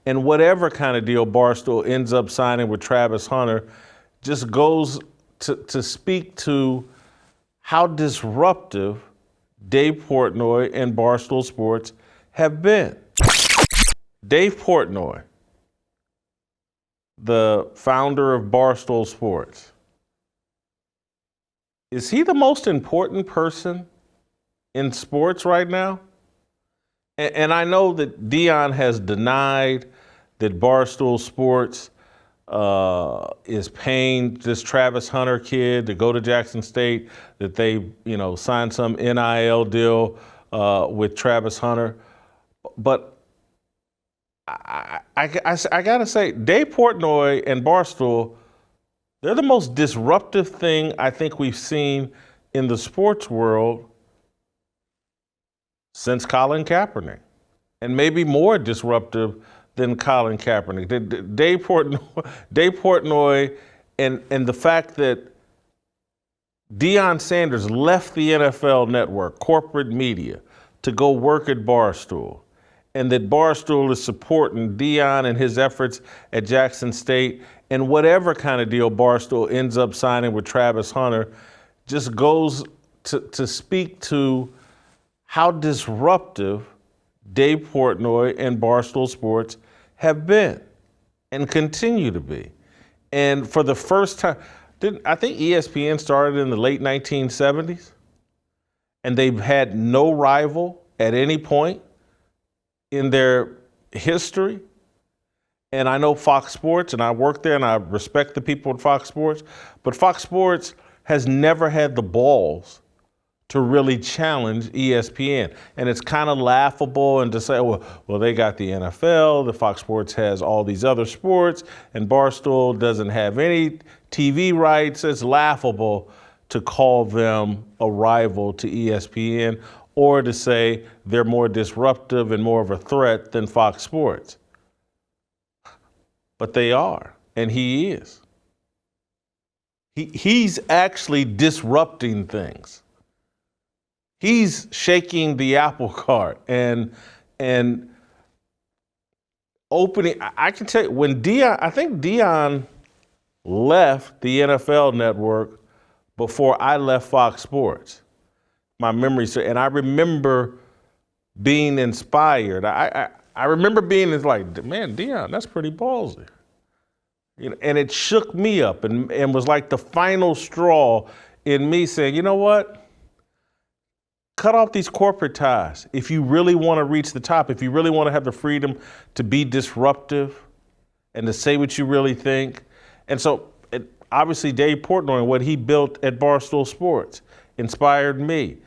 And whatever kind of deal Barstool ends up signing with Travis Hunter just goes to speak to how disruptive Dave Portnoy and Barstool Sports have been. Dave Portnoy, the founder of Barstool Sports, is he the most important person in sports right now? And I know that Deion has denied that Barstool Sports is paying this Travis Hunter kid to go to Jackson State, that they, signed some NIL deal with Travis Hunter. But I gotta say, Dave Portnoy and Barstool, they're the most disruptive thing I think we've seen in the sports world since Colin Kaepernick, and maybe more disruptive than Colin Kaepernick. Dave Portnoy and the fact that Deion Sanders left the NFL network, corporate media, to go work at Barstool, and that Barstool is supporting Deion and his efforts at Jackson State, and whatever kind of deal Barstool ends up signing with Travis Hunter just goes to speak to how disruptive Dave Portnoy and Barstool Sports have been and continue to be. And for the first time, I think ESPN started in the late 1970s, and they've had no rival at any point in their history. And I know Fox Sports, and I work there, and I respect the people at Fox Sports, but Fox Sports has never had the balls to really challenge ESPN. And it's kind of laughable and to say, well, they got the NFL, the Fox Sports has all these other sports, and Barstool doesn't have any TV rights. It's laughable to call them a rival to ESPN or to say they're more disruptive and more of a threat than Fox Sports. But they are, and he is. He's actually disrupting things. He's shaking the apple cart and opening. I can tell you, when I think Deion left the NFL network before I left Fox Sports. My memory, and I remember being inspired. I remember being like, man, Deion, that's pretty ballsy. And it shook me up and was like the final straw in me saying, you know what? Cut off these corporate ties. If you really want to reach the top, if you really want to have the freedom to be disruptive and to say what you really think. And so obviously Dave Portnoy and what he built at Barstool Sports inspired me.